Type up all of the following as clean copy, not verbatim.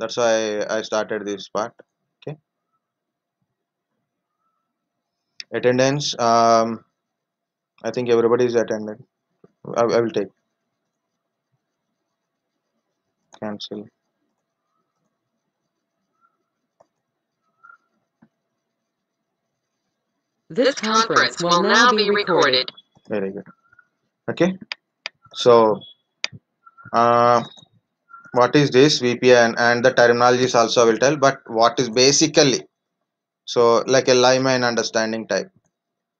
That's why I started this part. Okay, attendance. I think everybody is attended. I will take cancel. This conference will now be recorded. Very good. Okay, so what is this VPN and the terminologies also I will tell, but what is basically, so like a layman understanding type.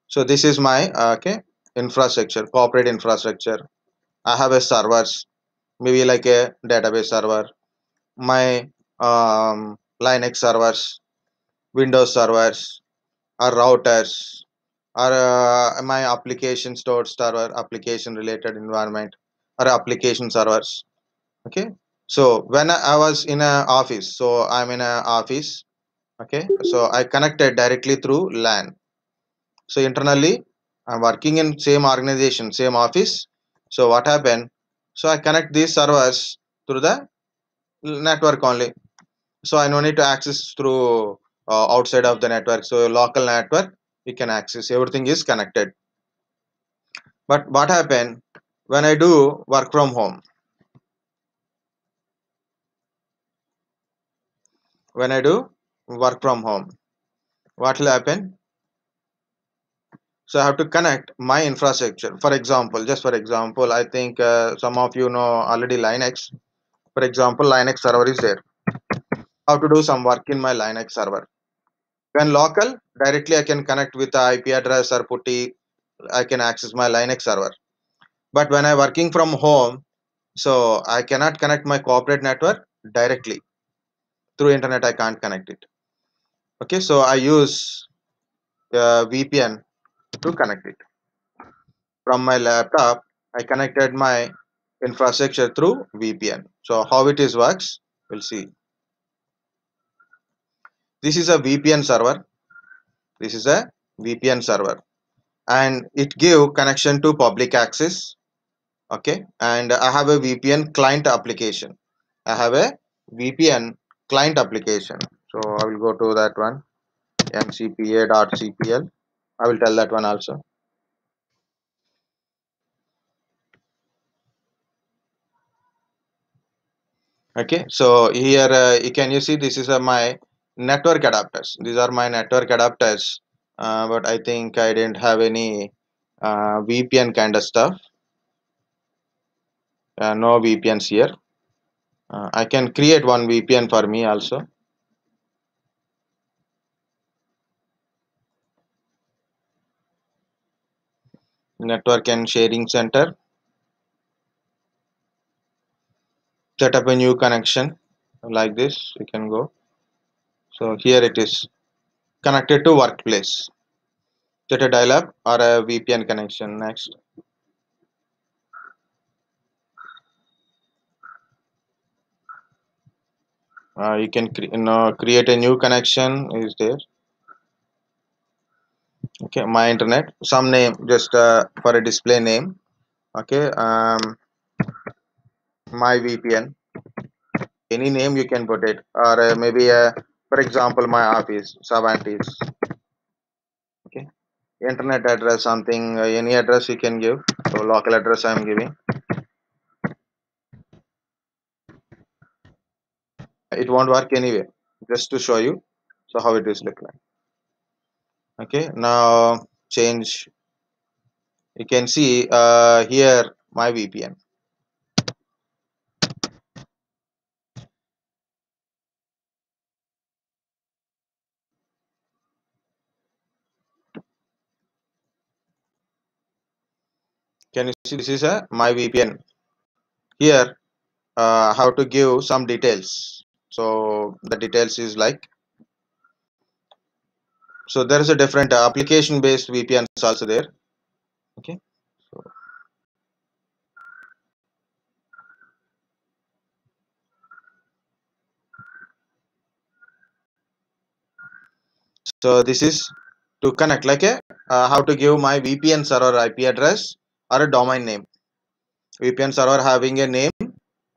So this is my okay infrastructure, corporate infrastructure. I have a servers, maybe like a database server, my Linux servers, Windows servers, or routers, or my application stored server, application related environment, or application servers. Okay, so when I was in a office, so I'm in a office. Okay, so I connected directly through LAN. So internally, I'm working in same organization, same office. So what happened? So I connect these servers through the network only. So I no need to access through outside of the network. So local network, we can access. Everything is connected. But what happened when I do work from home? When I do work from home, what will happen? So I have to connect my infrastructure. For example, just for example, I think some of you know already Linux. For example, Linux server is there. How to do some work in my Linux server. When local, directly I can connect with the IP address or putty. I can access my Linux server. But when I working from home, so I cannot connect my corporate network directly through internet. I can't connect it. Okay, so I use VPN to connect it. From my laptop, I connected my infrastructure through VPN. So how it is works, we'll see. This is a VPN server. This is a VPN server, and it give connection to public access. Okay, and I have a VPN client application. I have a VPN client application. So I will go to that one, mcpa.cpl. I will tell that one also. Okay, so here can you see this is my network adapters. These are my network adapters, but I think I didn't have any VPN kind of stuff. No VPNs here. I can create one VPN for me also. Network and sharing center. Set up a new connection like this. You can go. So here it is connected to workplace. Set a dial-up or a VPN connection. Next, you can create a new connection. Is there? Okay, my internet. Some name just for a display name. Okay, my VPN. Any name you can put it, or maybe for example, my office Savantis. Okay, internet address something. Any address you can give. So local address I am giving. It won't work anyway. Just to show you. So how it is look like. Okay, now change. You can see here my VPN. Can you see this is a my VPN. Here how to give some details. So the details is like, so there is a different application based VPNs also there. Okay, so, so this is to connect like a how to give my VPN server IP address or a domain name. VPN server having a name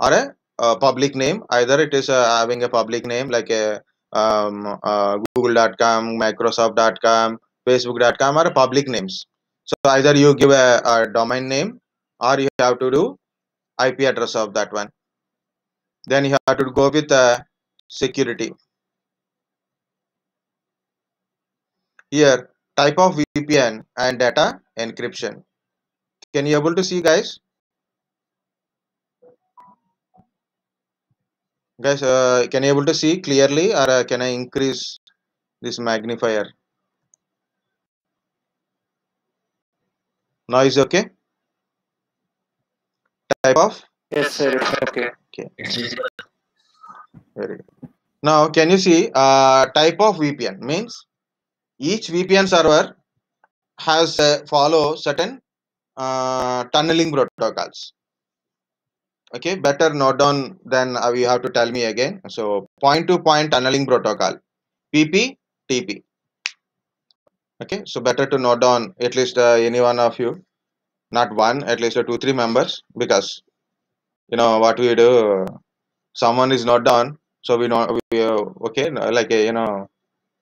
or a public name. Either it is having a public name like a google.com, microsoft.com, facebook.com, or public names. So either you give a domain name, or you have to do IP address of that one. Then you have to go with security. Here, type of VPN and data encryption. Can you able to see, guys? Guys, can you able to see clearly, or can I increase this magnifier? Now is okay? Type of? Yes, sir. It's okay. Okay. Very good. Now, can you see type of VPN? Means each VPN server has follow certain tunneling protocols. Okay, better note down, then you have to tell me again. So point to point tunneling protocol, PPTP. Okay, so better to note down at least any one of you, not one, at least 2-3 members, because you know what we do. Someone is not done, so we know we okay, like you know,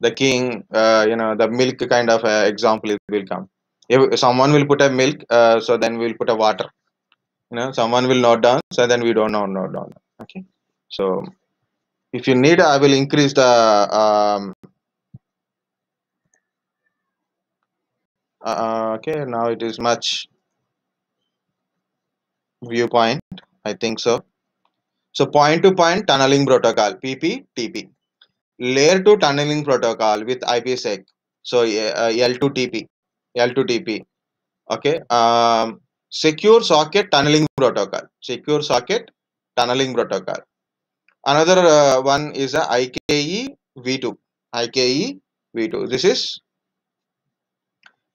the king, you know, the milk kind of example it will come. If someone will put a milk, so then we'll put a water. You know, someone will note down, so then we don't know note down. Okay, so if you need, I will increase the okay, now it is much viewpoint, I think so. So point to point tunneling protocol, PPTP, layer 2 tunneling protocol with IPsec. So L2TP, L2TP. Okay, secure socket tunneling protocol, secure socket tunneling protocol. Another one is a IKE v2, IKE v2. This is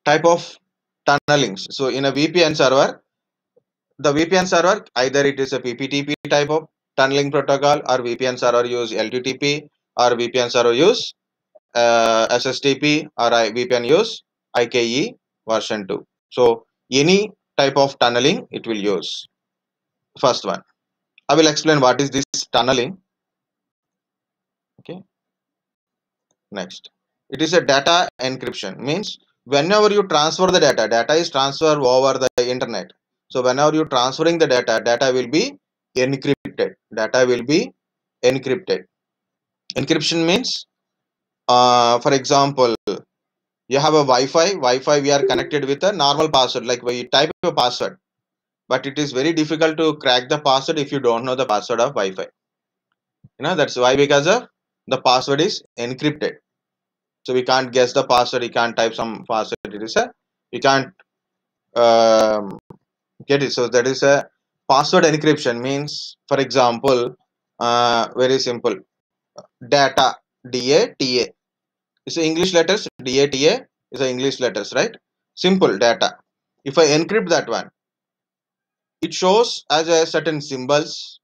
type of tunnelings. So in a VPN server, the VPN server, either it is a PPTP type of tunneling protocol, or VPN server use L2TP, or VPN server use SSTP, or VPN use IKE version 2. So any type of tunneling it will use. First one, I will explain what is this tunneling. Okay, next, it is a data encryption. Means whenever you transfer the data is transferred over the internet. So whenever you transferring the data will be encrypted. Data will be encrypted. Encryption means, for example, you have a Wi-Fi. We are connected with a normal password, like we type a password, but it is very difficult to crack the password if you don't know the password of Wi-Fi. You know, that's why, because of the password is encrypted. So we can't guess the password. You can't type some password. It is a, you can't get it. So that is a password encryption. Means, for example, very simple, data, DATA. It's English letters. DATA is a English letters, right? Simple data. If I encrypt that one, it shows as a certain symbols,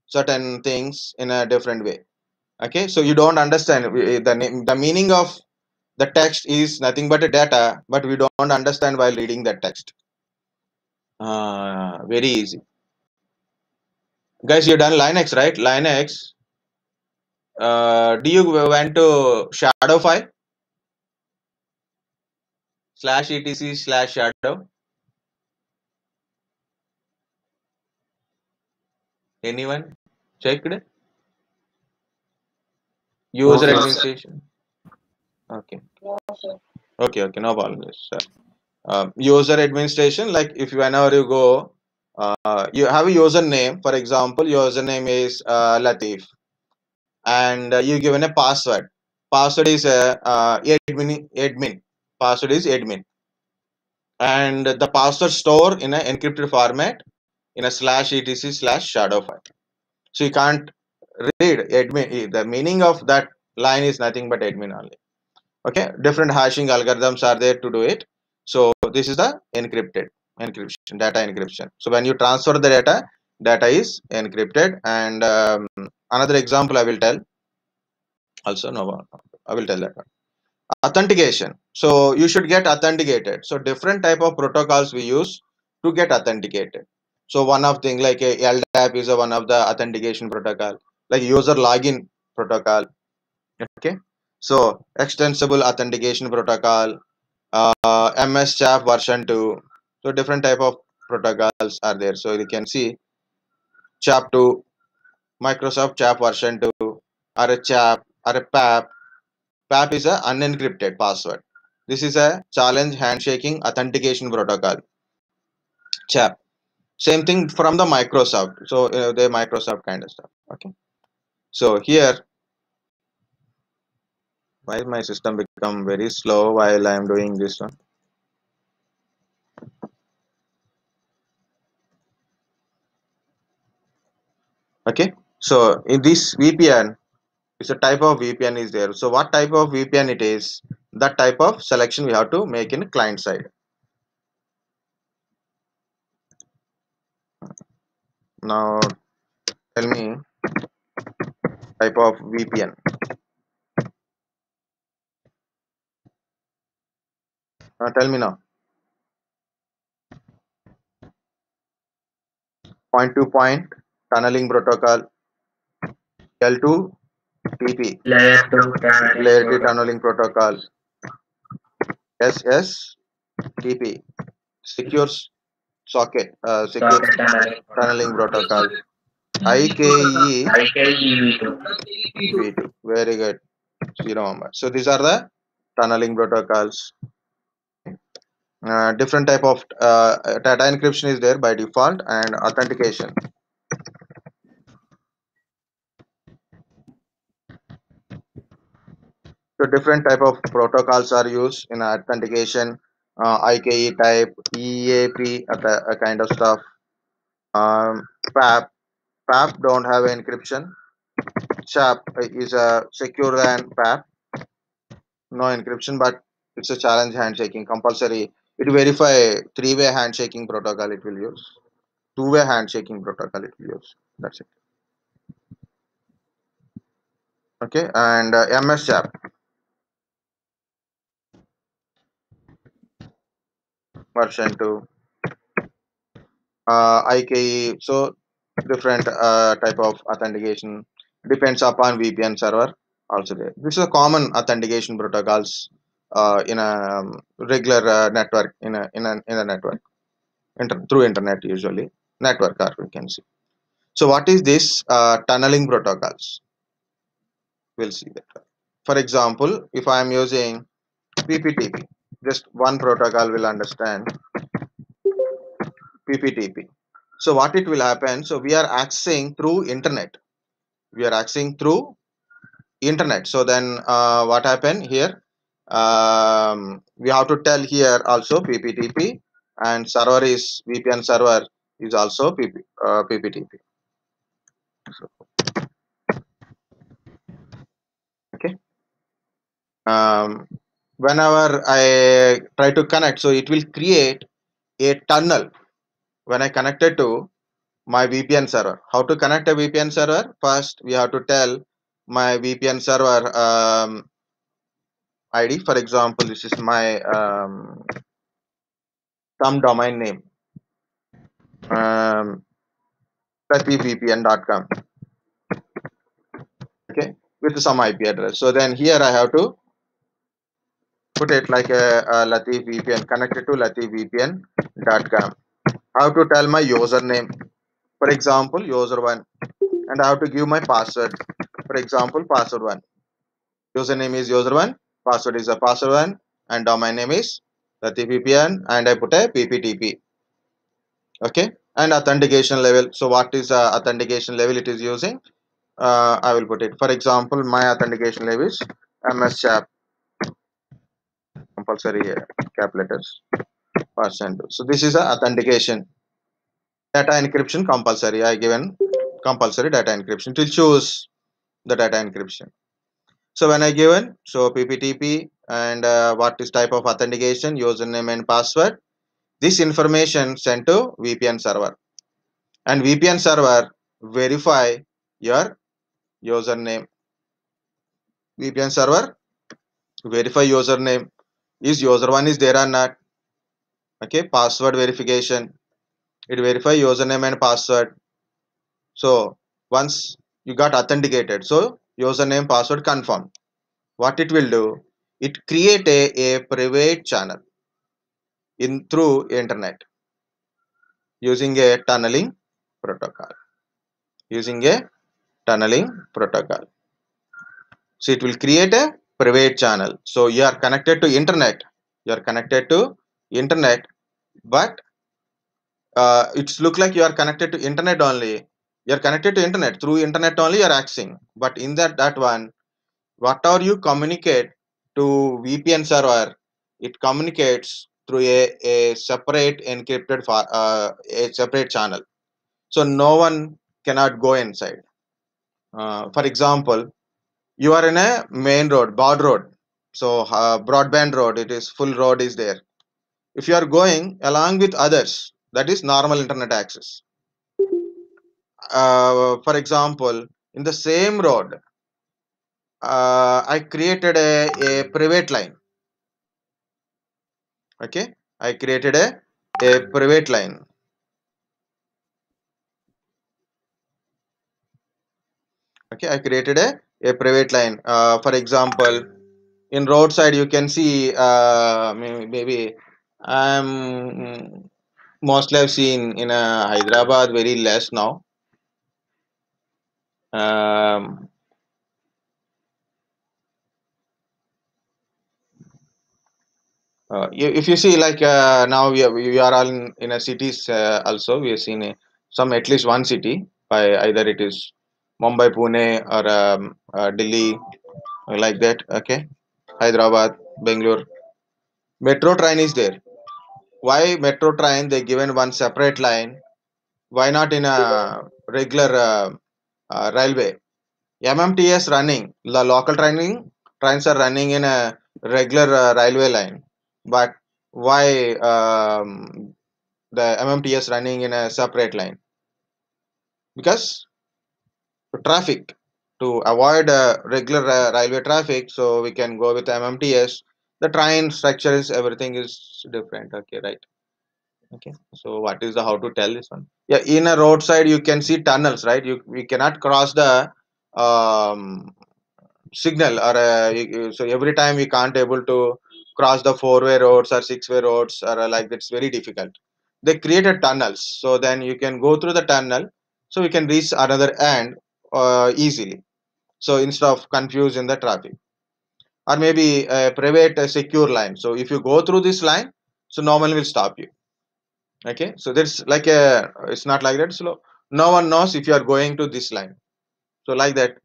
certain things in a different way. Okay, so you don't understand the meaning of the text is nothing but a data, but we don't understand while reading that text. Very easy, guys. You done Linux, right? Linux. Do you went to Shadowfile /etc/shadow? Anyone checked? User Okay. administration. Okay. Okay, no problem. Sir. User administration, like if whenever you go, you have a username. For example, username is Latif, and you given a password. Password is admin. Password is admin, and the password store in an encrypted format in a /etc/shadow file. So you can't read admin. The meaning of that line is nothing but admin only. Okay, different hashing algorithms are there to do it. So this is the encryption, data encryption. So when you transfer the data is encrypted. And another example I will tell also. No, I will tell that one. Authentication. So you should get authenticated. So different type of protocols we use to get authenticated. So one of thing like a LDAP is a one of the authentication protocol, like user login protocol. Okay, so extensible authentication protocol, MS CHAP version 2. So different type of protocols are there. So you can see CHAP 2, Microsoft CHAP version 2, or a CHAP or a PAP. PAP is a unencrypted password. This is a challenge handshaking authentication protocol. CHAP. Same thing from the Microsoft. So the Microsoft kind of stuff. Okay. So here, why my system become very slow while I am doing this one? Okay. So in this VPN, it's a type of VPN is there. So what type of VPN it is? That type of selection we have to make in client side. Now tell me type of VPN. Tell me now. Point to point tunneling protocol, L2TP, Layer 2 tunneling layer 2 protocol. tunneling protocol, SSTP, secure socket, secure Socket tunneling tunneling protocol. protocol, IKE IKEV2. V2. Very good. Zero number. So these are the tunneling protocols. Different type of data encryption is there by default and authentication. So different type of protocols are used in authentication. IKE type, EAP, a kind of stuff. PAP. PAP don't have encryption. CHAP is a secure than PAP. No encryption, but it's a challenge handshaking compulsory. It verify three-way handshaking protocol. It will use two-way handshaking protocol. It will use. That's it. Okay, and MS CHAP version 2, IKE. So different type of authentication depends upon VPN server also there. This is a common authentication protocols in a regular network in a network through internet usually network or we can see. So what is this tunneling protocols? We'll see that. For example, if I am using PPTP, just one protocol will understand PPTP. So what it will happen? So we are accessing through internet. We are accessing through internet. So then what happened here? We have to tell here also PPTP and server is VPN server is also PPTP. So, okay. Um, Whenever I try to connect, so it will create a tunnel when I connected to my VPN server. How to connect a VPN server? First, we have to tell my VPN server ID. For example, this is my some domain name, latifvpn.com. Okay, with some IP address. So then here I have to put it like a Latif VPN connected to latifvpn.com. I have to tell my username. For example, user1, and I have to give my password. For example, password1. Username is user1, password is a password1, and domain name is latifvpn, and I put a pptp. Okay, and authentication level. So what is authentication level it is using? I will put it. For example, my authentication level is MS CHAP, compulsory cap letters percent. So this is a authentication. Data encryption compulsory. I given compulsory data encryption. It will choose the data encryption. So when I given so PPTP and what is type of authentication, username and password. This information sent to VPN server, and VPN server verify your username. VPN server verify username, is user1 is there or not. Okay, password verification, It verify username and password. So once you got authenticated, so username password confirmed. What it will do? It create a private channel in through internet using a tunneling protocol. Using a tunneling protocol. So it will create a private channel. So you are connected to internet. You are connected to internet, but it's look like you are connected to internet only. You are connected to internet through internet only. You are accessing, but in that one, whatever you communicate to VPN server, it communicates through a separate encrypted a separate channel. So no one cannot go inside. For example, you are in a main road, broad road. So broadband road, it is full road is there. If you are going along with others, that is normal internet access. For example, in the same road, I created a private line. Okay, I created a private line. Okay, I created a private line. For example, in roadside, you can see maybe I'm mostly I've seen in Hyderabad very less now. Um, if you see like now we are all in a cities also we have seen some at least one city by either it is Mumbai, Pune or Delhi like that. Okay, Hyderabad, Bangalore. Metro train is there. Why metro train? They given one separate line. Why not in a regular railway? MMTS running. The local trains are running in a regular railway line. But why the MMTS running in a separate line? Because traffic. To avoid regular railway traffic, so we can go with MMTS. The train structure is everything is different. Okay, right. Okay. So what is the how to tell this one? Yeah, in a roadside you can see tunnels, right? You we cannot cross the um, signal or so every time we can't able to cross the four-way roads or six-way roads or like that's very difficult. They created tunnels, so then you can go through the tunnel, so we can reach another end easily. So instead of confusing the traffic, or maybe a private secure line. So if you go through this line, so no one will stop you. Okay, so that's like a it's not like that. So no one knows if you are going to this line. So like that,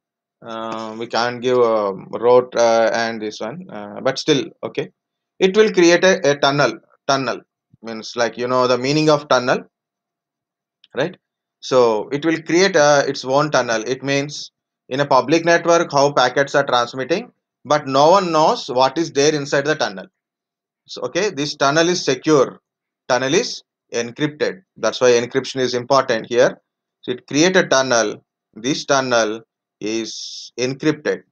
we can't give a road and this one, but still okay. It will create a tunnel. Tunnel means like the meaning of tunnel, right? So it will create its own tunnel. It means in a public network how packets are transmitting, but no one knows what is there inside the tunnel. So okay, this tunnel is secure. Tunnel is encrypted. That's why encryption is important here. So it create a tunnel. This tunnel is encrypted.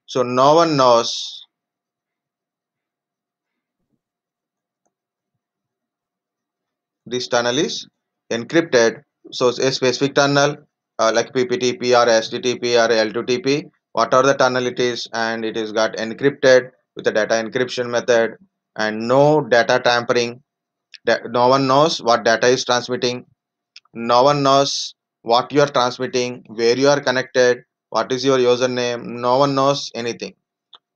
So no one knows. This tunnel is encrypted. So a specific tunnel like PPTP or STTP or L2TP, whatever the tunnel it is, and it is got encrypted with the data encryption method and no data tampering. No one knows what data is transmitting. No one knows what you are transmitting, where you are connected, what is your username. No one knows anything.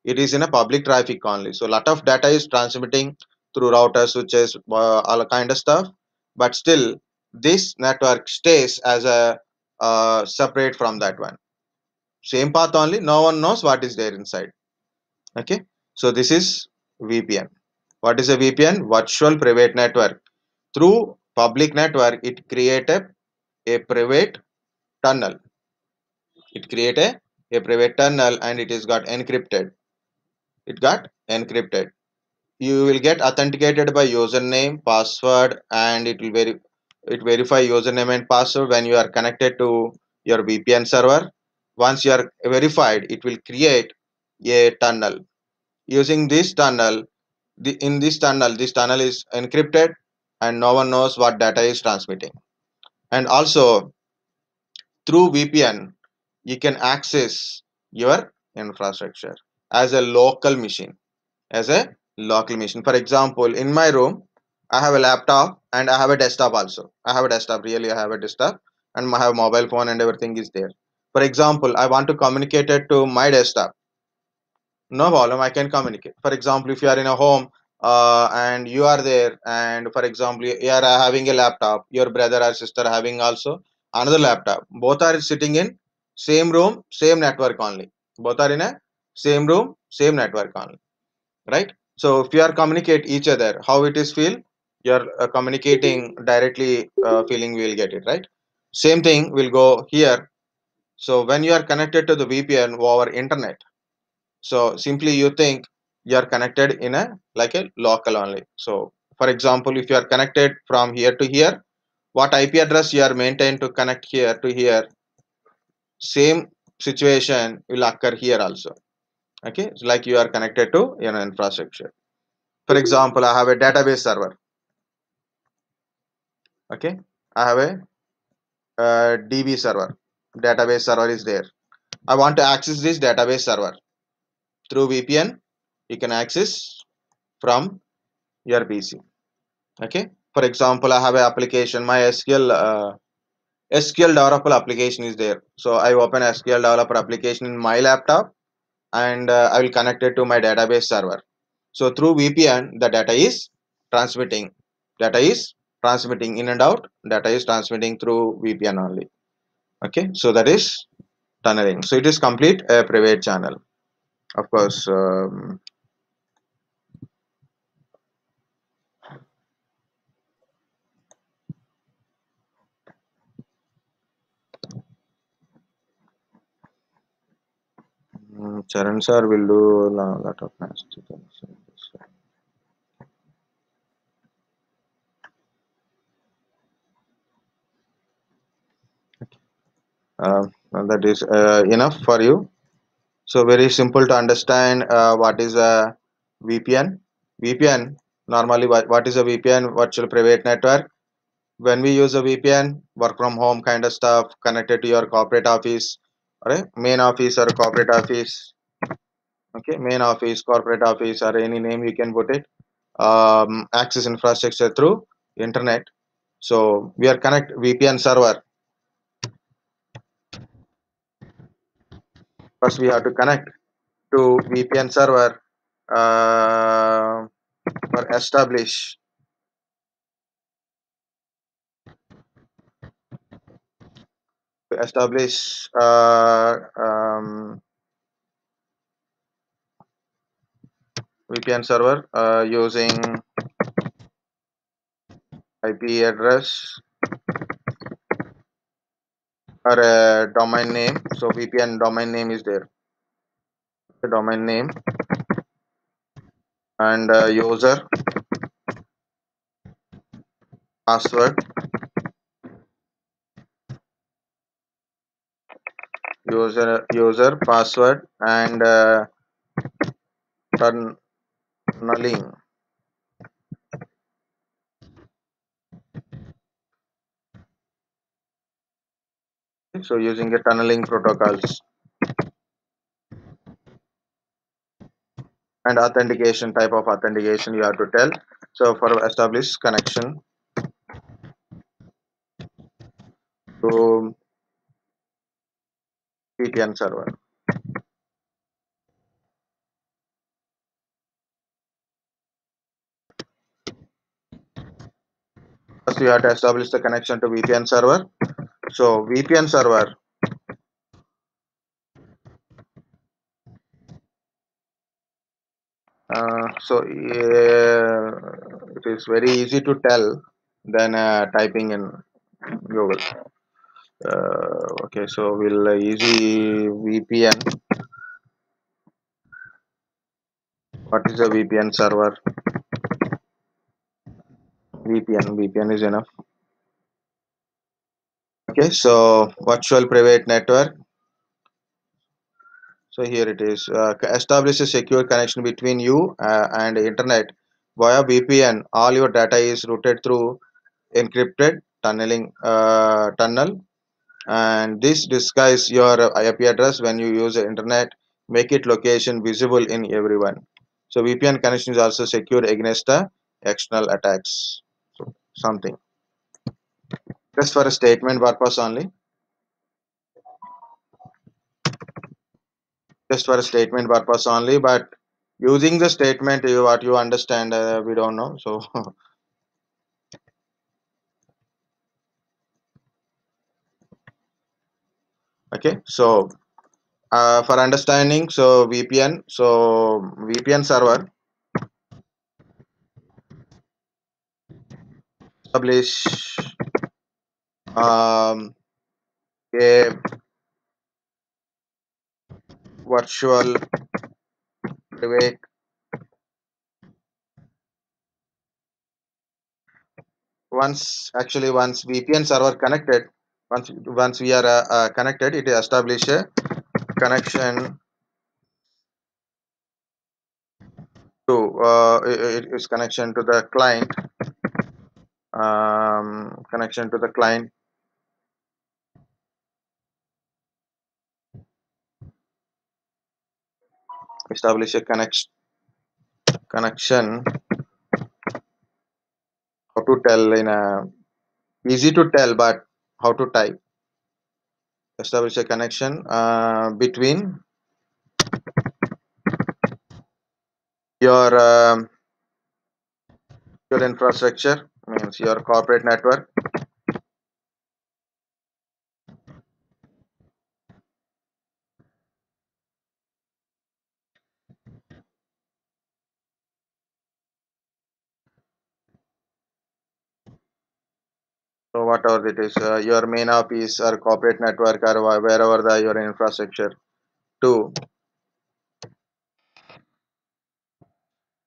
It is in a public traffic only. So a lot of data is transmitting through routers, switches, all kind of stuff. But still, this network stays as a separate from that one. Same path only. No one knows what is there inside. Okay. So this is VPN. What is a VPN? Virtual private network. Through public network, it create a private tunnel. It create a private tunnel and it is got encrypted. It got encrypted. You will get authenticated by username, password, and it verify username and password when you are connected to your VPN server. Once you are verified, it will create a tunnel. Using this tunnel, this tunnel is encrypted. and no one knows what data is transmitting. And also through VPN, you can access your infrastructure as a local machine. As a local machine. For example, in my room, I have a laptop and I have a desktop also. I have a desktop, really, I have a desktop and I have a mobile phone and everything is there. For example, I want to communicate it to my desktop. No problem, I can communicate. For example, if you are in a home and you are there, and for example, you are having a laptop, your brother or sister having also another laptop. Both are sitting in same room, same network only. Both are in a same room, same network only, right? So if you are communicate each other, how it is feel, you're communicating directly, feeling we will get it, right? Same thing will go here. So when you are connected to the VPN over internet, so simply you think you are connected in a like a local only. So for example, if you are connected from here to here, what IP address you are maintained to connect here to here, same situation will occur here also. Okay, it's like you are connected to infrastructure. For example, I have a database server. Okay, I have a DB server. Database server is there. I want to access this database server through VPN. You can access from your PC. Okay. For example, I have an application. My SQL developer application is there. So I open SQL developer application in my laptop, and I will connect it to my database server. So through VPN, the data is transmitting. Data is transmitting in and out. Data is transmitting through VPN only. Okay, so that is tunneling. So it is complete a private channel. Of course, Charan sir will do a lot of nasty things. That is enough for you. So very simple to understand what is a VPN. VPN normally what is a VPN? Virtual private network. When we use a VPN, work from home kind of stuff, connected to your corporate office, right? Main office or corporate office. Okay, main office, corporate office, or any name you can put it. Access infrastructure through internet. So we are connect VPN server. First, we have to connect to VPN server for establish VPN server using IP address or a domain name. So VPN domain name is there. The domain name and user password, user password and tunneling. So using a tunneling protocols and authentication, type of authentication you have to tell. So for establish connection to VPN server. First you have to establish the connection to VPN server. So VPN server it is very easy to tell than typing in Google. Okay, so we'll easy VPN. What is a VPN server? VPN is enough. Okay, so virtual private network. So here it is. Establish a secure connection between you and the internet via VPN, all your data is routed through encrypted tunneling tunnel, and this disguise your IP address when you use the internet, make it location visible in everyone. So VPN connection is also secure against the external attacks. So something just for a statement purpose only, just for a statement purpose only, but using the statement what you understand, we don't know. So okay, so for understanding, so VPN, so VPN server establish a virtual private, once VPN server connected, once we are connected, it establish a connection to it is connection to the client, connection to the client, establish a connection. How to tell in a easy to tell, but how to type, establish a connection between your your infrastructure, means your corporate network. So whatever it is, your main office or corporate network or wherever your infrastructure to.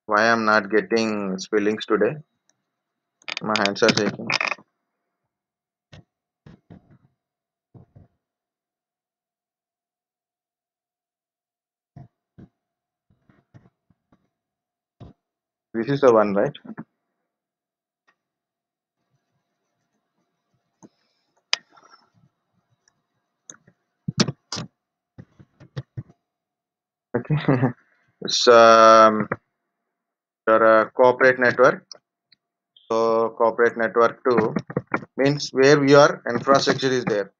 Why I'm not getting spellings today? My hands are shaking. This is the one, right? Okay. It's your corporate network. So corporate network 2 means where your infrastructure is there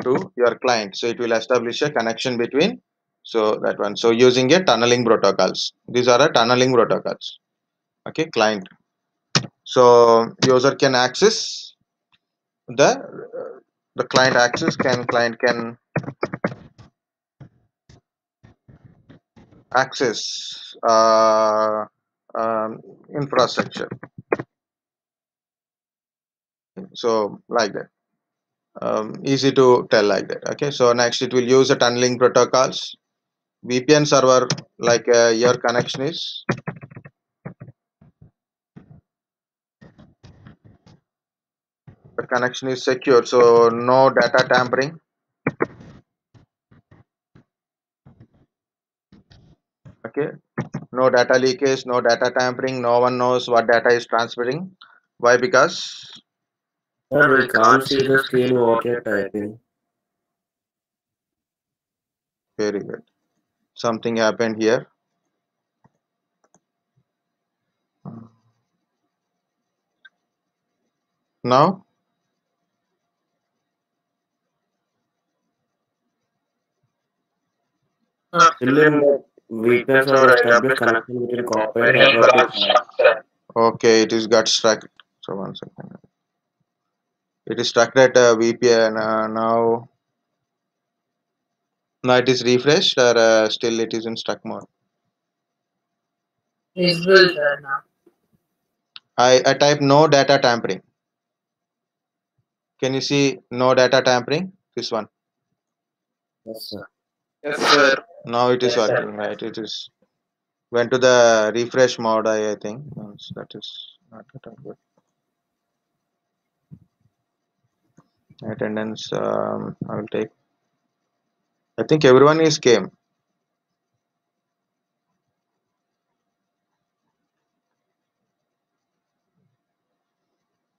to your client. So it will establish a connection between. So that one. So using a tunneling protocols. These are a tunneling protocols. Okay, client. So user can access the client access client can access infrastructure. So like that. Easy to tell like that. Okay, so next it will use the tunneling protocols. VPN server, like your connection is the connection is secure, so no data tampering. Okay, no data leakage, no data tampering, no one knows what data is transferring. Why? Because Sir, we can't see the screen what you're typing. very good, something happened here. Now Still in the VPN server established connection between corporate network to client. okay, it is got stuck. So one second, it is stuck at VPN. Now it is refreshed, or still it is in stuck mode. It's built right now. I type no data tampering. Can you see no data tampering? This one. Yes, sir. Yes, sir. Now it is working, right? It is went to the refresh mode. I think that is not good. Attendance. I will take. I think everyone is came.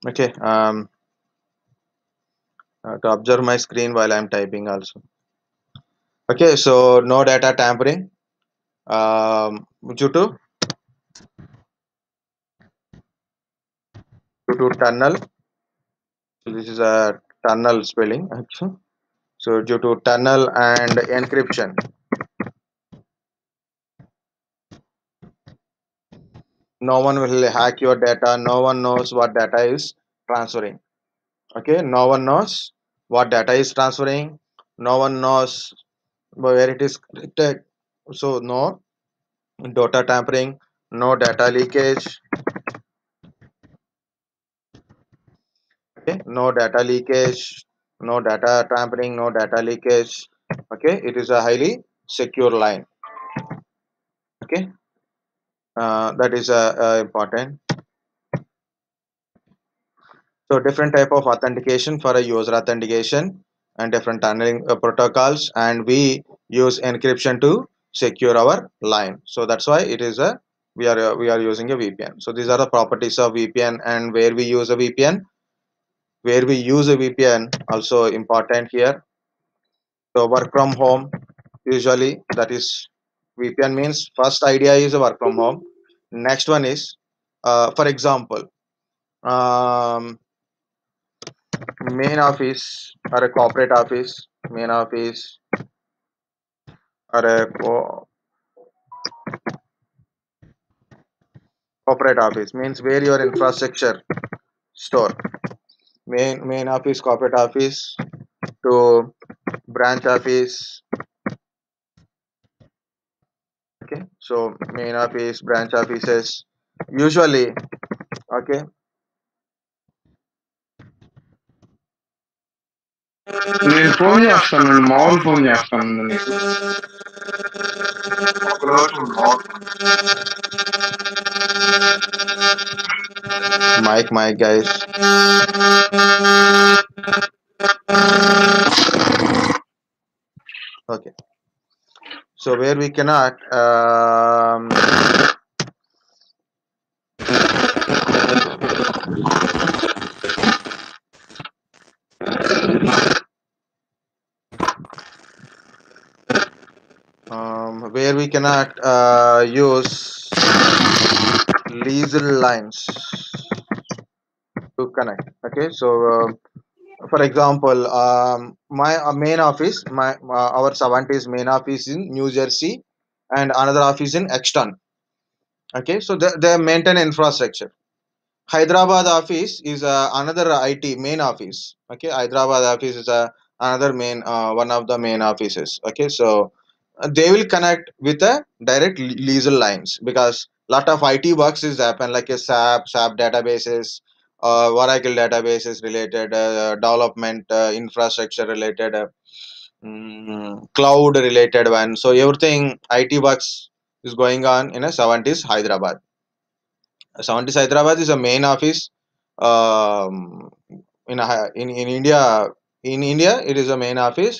Okay, to observe my screen while I'm typing also. Okay, so no data tampering due to tunnel. So this is a tunnel spelling actually. So due to tunnel and encryption, no one will hack your data. No one knows what data is transferring. Okay, no one knows what data is transferring. No one knows where it is connected. So no data tampering, no data leakage. Okay, no data leakage, no data tampering, no data leakage. Okay, it is a highly secure line. Okay, that is important. So different type of authentication for a user authentication and different tunneling protocols, and we use encryption to secure our line. So that's why it is a we are using a VPN. So these are the properties of VPN and where we use a VPN. Where we use a VPN also important here. So work from home, usually that is VPN means first idea is a work from home. Next one is for example, um, main office or a corporate office, main office or a corporate office means where your infrastructure store. Main office, corporate office to branch office. Okay, so main office, branch offices usually. Okay, నేను phone చేస్తాను మామూలు phone చేస్తాను నీకు ఒక రోజు mic guys. Okay, so where we cannot where we cannot use leasel lines to connect. Okay, so for example, my main office, my our 70s main office in New Jersey and another office in Exton. Okay, so they maintain infrastructure. Hyderabad office is another IT main office. Okay, Hyderabad office is another main one of the main offices. Okay, so they will connect with a direct leasel lines because lot of IT works is happen like a SAP databases, Oracle databases related development infrastructure related cloud related one. So everything IT works is going on in a 70s Hyderabad. 70s Hyderabad is a main office um, in India. In India, it is a main office,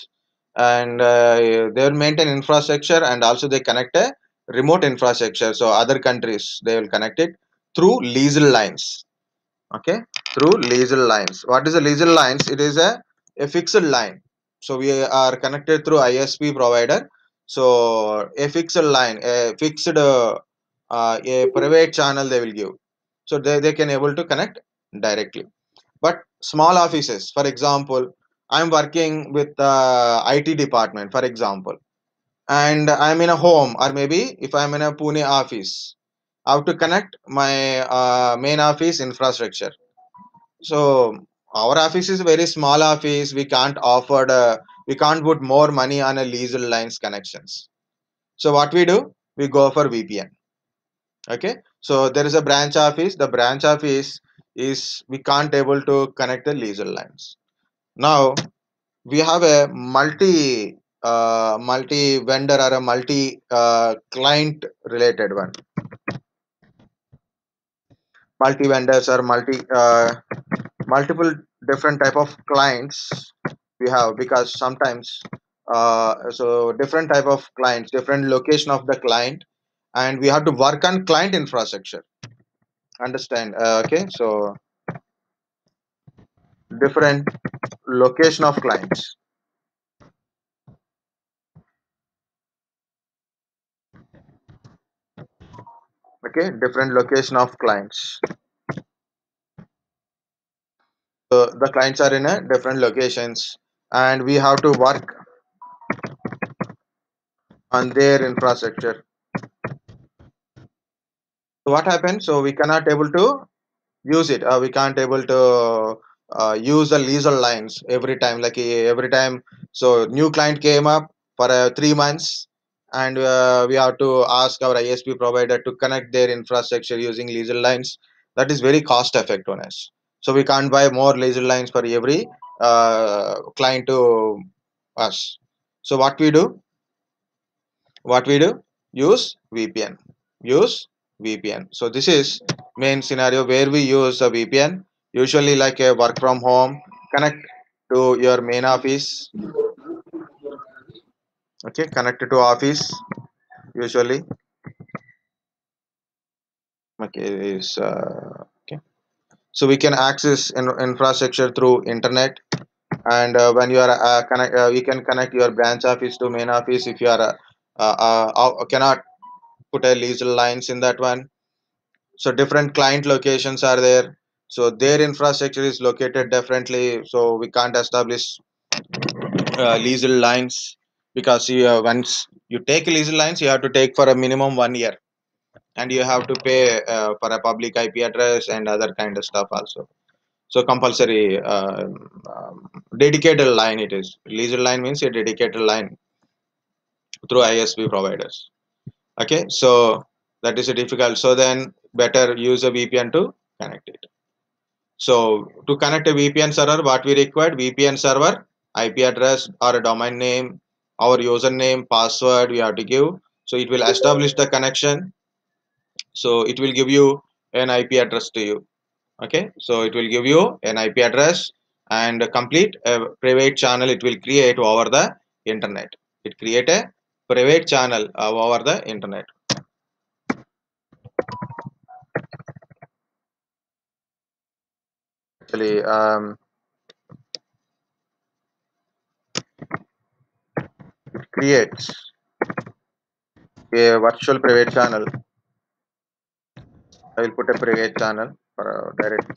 and they will maintain infrastructure and also they connect a remote infrastructure. So other countries they will connect it through leasel lines. Okay, through leasel lines. What is a leasel lines? It is a fixed line. So we are connected through ISP provider. So a fixed line, a fixed a private channel they will give. So they can able to connect directly. But small offices, for example, I'm working with IT department, for example, and I'm in a home, or maybe if I'm in a Pune office, I have to connect my main office infrastructure. So our office is a very small office. We can't put more money on a leasel lines connections. So what we do? We go for VPN. Okay. So there is a branch office. The branch office is we can't able to connect the leasel lines. Now we have a multi vendor or a multi client related one. Multi vendors or multiple different type of clients we have because sometimes so different type of clients, different location of the client, and we have to work on client infrastructure. Understand? Okay, so different location of clients. Okay, different location of clients. So the clients are in a different locations, and we have to work on their infrastructure. So what happens? So we cannot able to use it. We can't able to use the leisure lines every time. Like every time, so new client came up for 3 months, and we have to ask our ISP provider to connect their infrastructure using leisure lines. That is very cost effective on us. So we can't buy more leisure lines for every client to us. So what we do? What we do? Use VPN. Use VPN. So this is main scenario where we use a VPN, usually like a work from home, connect to your main office. Okay, connected to office usually. Okay, is okay. So we can access infrastructure through internet, and when you are you can connect your branch office to main office if you are cannot put a legal lines in that one. So different client locations are there, so their infrastructure is located differently, so we can't establish legal lines, because once you take legal lines you have to take for a minimum 1 year, and you have to pay for a public IP address and other kind of stuff also. So compulsory dedicated line, it is legal line means a dedicated line through ISP providers. Okay, so that is a difficult, so then better use a VPN to connect it. So to connect a VPN server, what we required? VPN server, IP address or a domain name, our username, password we have to give. So it will establish the connection. So it will give you an IP address to you. Okay, so it will give you an IP address and a complete private channel it will create over the internet. It create a private channel over the internet. Actually, it creates a virtual private channel. I will put a private channel for direct,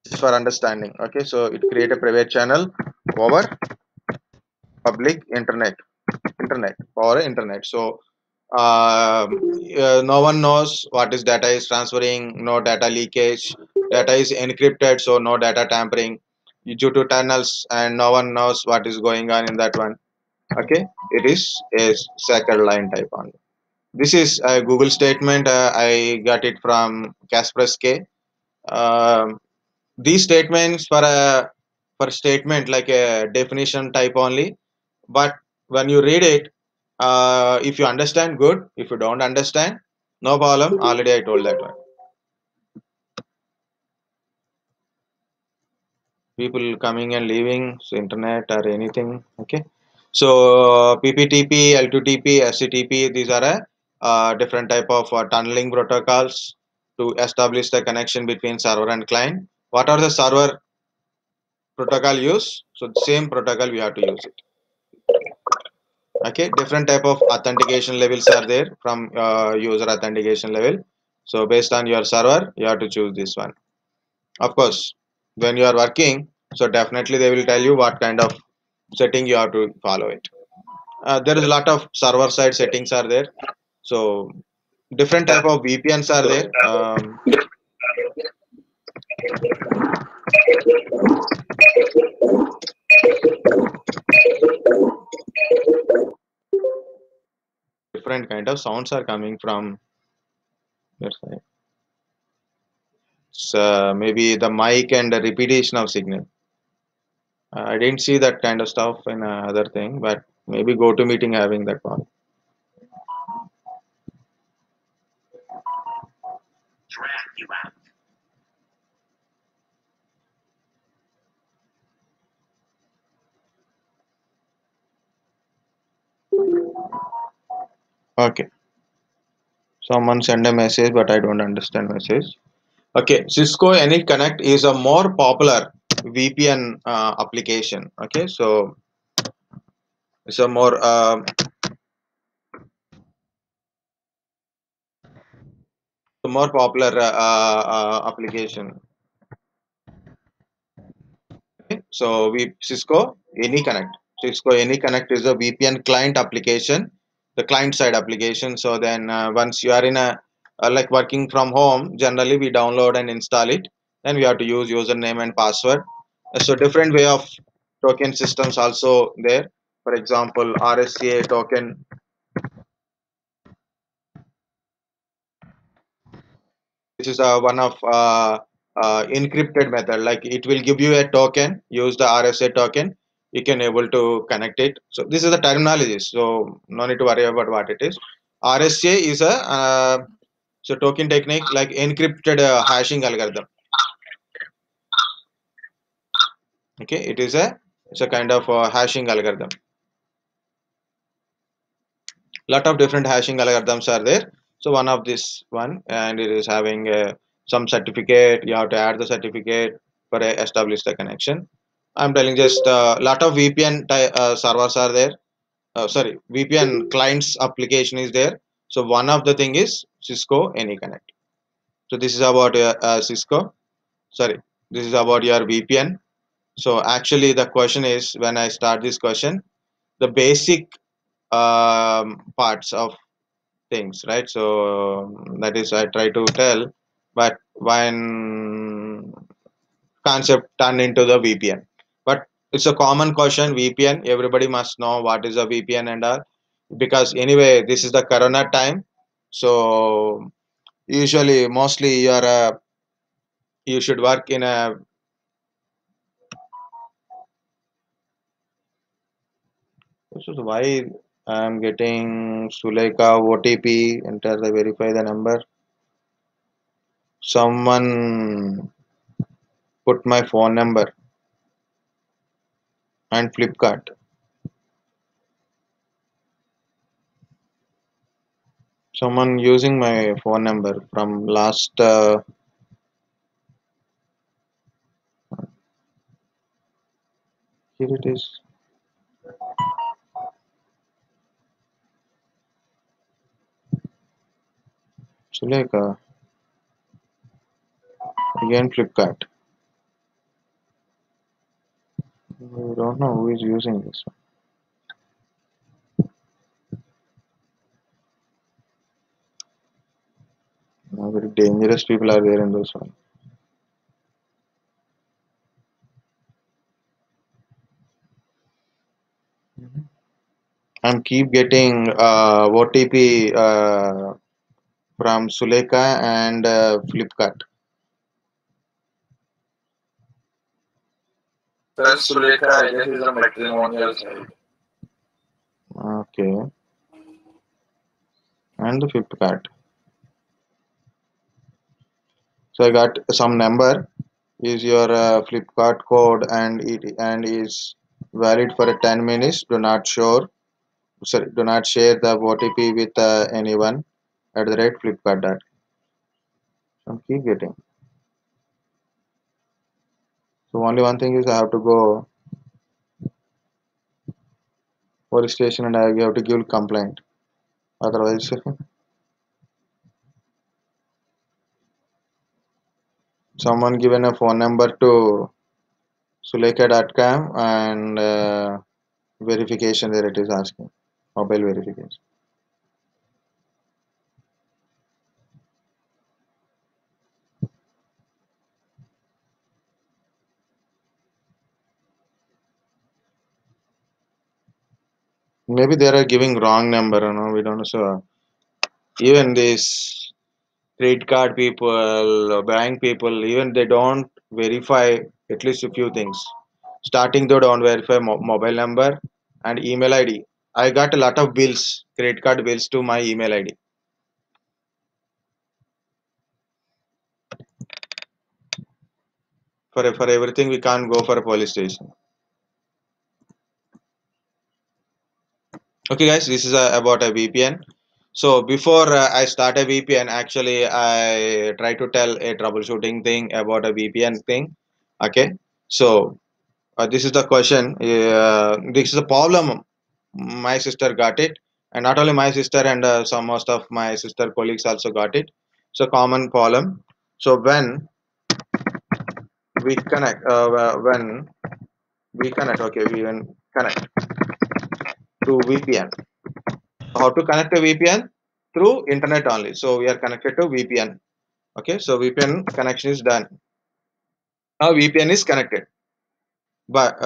just for understanding. Okay, so it create a private channel over public internet or internet. So no one knows what is data is transferring, no data leakage, data is encrypted, so no data tampering due to tunnels, and no one knows what is going on in that one. Okay, it is a second line type only. This is a Google statement. I got it from Kaspersky. Um, these statements for statement like a definition type only, but when you read it, if you understand, good. If you don't understand, no problem. Already I told that one. People coming and leaving, so internet or anything. Okay, so PPTP, L2TP, SCTP, these are a different type of tunneling protocols to establish the connection between server and client. What are the server protocol use? So the same protocol we have to use it. Okay, different type of authentication levels are there from user authentication level. So based on your server, you have to choose this one. Of course, when you are working, so definitely they will tell you what kind of setting you have to follow it. There is a lot of server side settings are there. So different type of VPNs are there. Different kind of sounds are coming from your side. It's, maybe the mic and the repetition of signal. I didn't see that kind of stuff in other thing, but maybe GoToMeeting having that one. Okay, someone send a message, but I don't understand message. Okay, Cisco AnyConnect is a more popular VPN application. Okay, so it's a more popular application. Okay, so we Cisco AnyConnect. Cisco AnyConnect is a VPN client application, the client side application. So then once you are in a like working from home, generally we download and install it. Then we have to use username and password. So different way of token systems also there. For example, RSA token. This is one of encrypted method. Like it will give you a token. Use the RSA token. You can able to connect it. So this is the terminology. So no need to worry about what it is. RSA is a so token technique like encrypted hashing algorithm. Okay, it's a kind of hashing algorithm. Lot of different hashing algorithms are there. So one of this one, and it is having some certificate. You have to add the certificate for establish the connection. I'm telling just a lot of servers are there. Sorry, VPN clients application is there. So one of the thing is Cisco AnyConnect. So this is about Cisco. Sorry, this is about your VPN. So actually, the question is when I start this question, the basic parts of things, right? So that is I try to tell, but when concept turned into the VPN. But it's a common question. VPN, everybody must know what is a VPN and all, because anyway this is the corona time. So usually mostly you should work in a, this is why I'm getting Suleika OTP, enter the verify the number. Someone put my phone number and Flipkart. Someone using my phone number from last here it is. Suleika again Flipkart. I don't know who is using this one. Very dangerous people are there in this one. I'm keep getting OTP from Suleika and Flipkart. Sir, Sulekha, I guess, is a matrimonial site. Okay, and the Flipkart. So I got some number is your Flipkart code and it and is valid for 10 minutes. Do not do not share the OTP with anyone at the rate Flipkart. That I'm keep getting. So only one thing is I have to go police station and I have to give complaint. Otherwise, someone given a phone number to Suleka.com and verification there it is asking mobile verification. Maybe they are giving wrong number. We don't know. So even this credit card people, bank people, even they don't verify at least a few things. Starting they don't verify mobile number and email ID. I got a lot of bills, credit card bills to my email ID. For everything, we can't go for a police station. Okay, guys, this is about a VPN. So before I start a VPN, actually I try to tell a troubleshooting thing about a VPN thing. Okay, so this is the question. This is a problem. My sister got it, and not only my sister, and some most of my sister colleagues also got it. So common problem. So when we connect, okay, we when connect to VPN. How to connect a VPN? Through internet only. So we are connected to VPN. Okay, so VPN connection is done. Now VPN is connected. But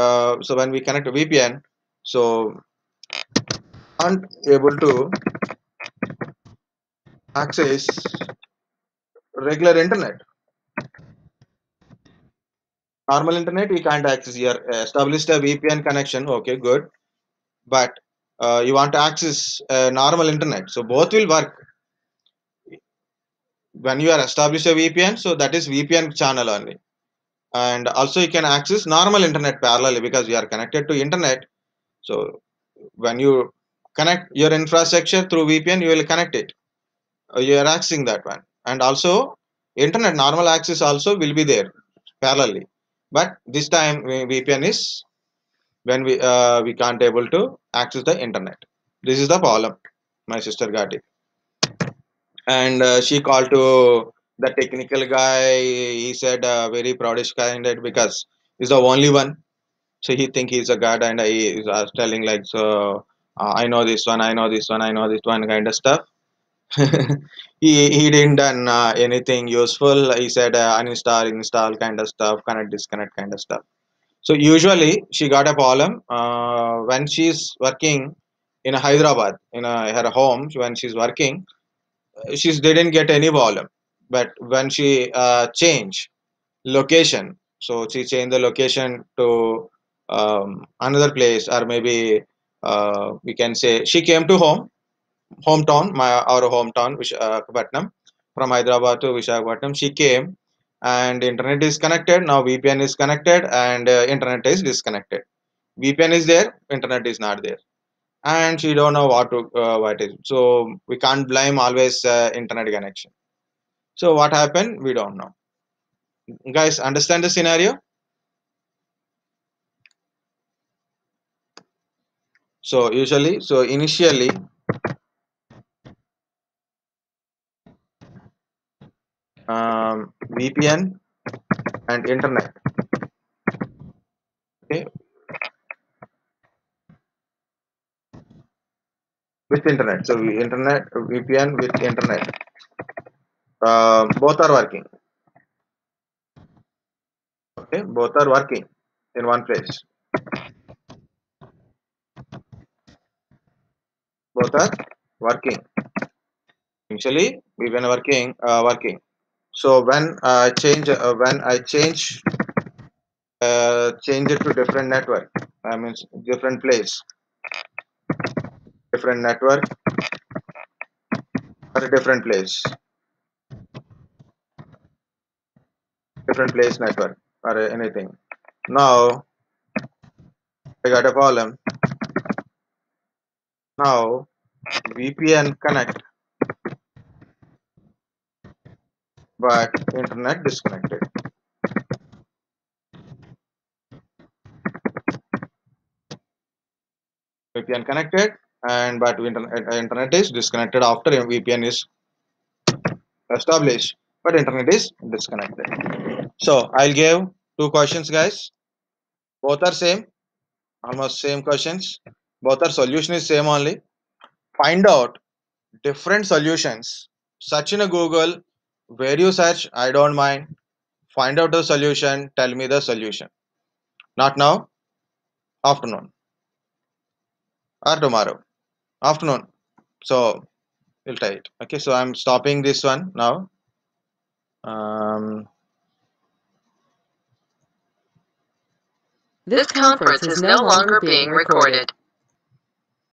so when we connect to VPN, so aren't able to access regular internet. Normal internet we can't access here. Established a VPN connection. Okay, good. But you want to access normal internet. So both will work. When you are established a VPN, so that is VPN channel only. And also you can access normal internet parallelly because you are connected to internet. So when you connect your infrastructure through VPN, you will connect it. You are accessing that one, and also internet normal access also will be there parallelly. But this time VPN is when we can't able to access the internet. This is the problem. My sister got it, and she called to the technical guy. He said very proudish candidate because he's the only one. So he think he's a god, and he is telling like, so I know this one, I know this one, I know this one kind of stuff. He didn't done anything useful. He said uninstall, install kind of stuff, connect, disconnect kind of stuff. So usually she got a problem when she's working in Hyderabad in her home. When she's working, she didn't get any problem. But when she changed location, so she changed the location to another place, or maybe we can say she came to hometown, our hometown, Visakhapatnam. From Hyderabad to Visakhapatnam, she came, and internet is connected. Now VPN is connected, and internet is disconnected. VPN is there, internet is not there, and she don't know what is. So we can't blame always internet connection. So what happened? We don't know. Guys, understand the scenario? So usually, so initially, VPN and internet. Okay, with internet. So internet VPN with internet. Both are working. Okay, both are working in one place. Both are working. Initially, we been working. So when I change it to different network. I mean different place, different network or a different place network or anything. Now I got a problem. Now VPN connect, but internet disconnected. VPN connected, and but internet is disconnected after VPN is established, but internet is disconnected. So I'll give two questions, guys. Both are same, almost same questions. Both are solution is same only. Find out different solutions. Search in a Google. Where you search, I don't mind. Find out the solution. Tell me the solution. Not now, afternoon or tomorrow afternoon. So we'll try it. Okay, so I'm stopping this one now. This conference is no longer being recorded.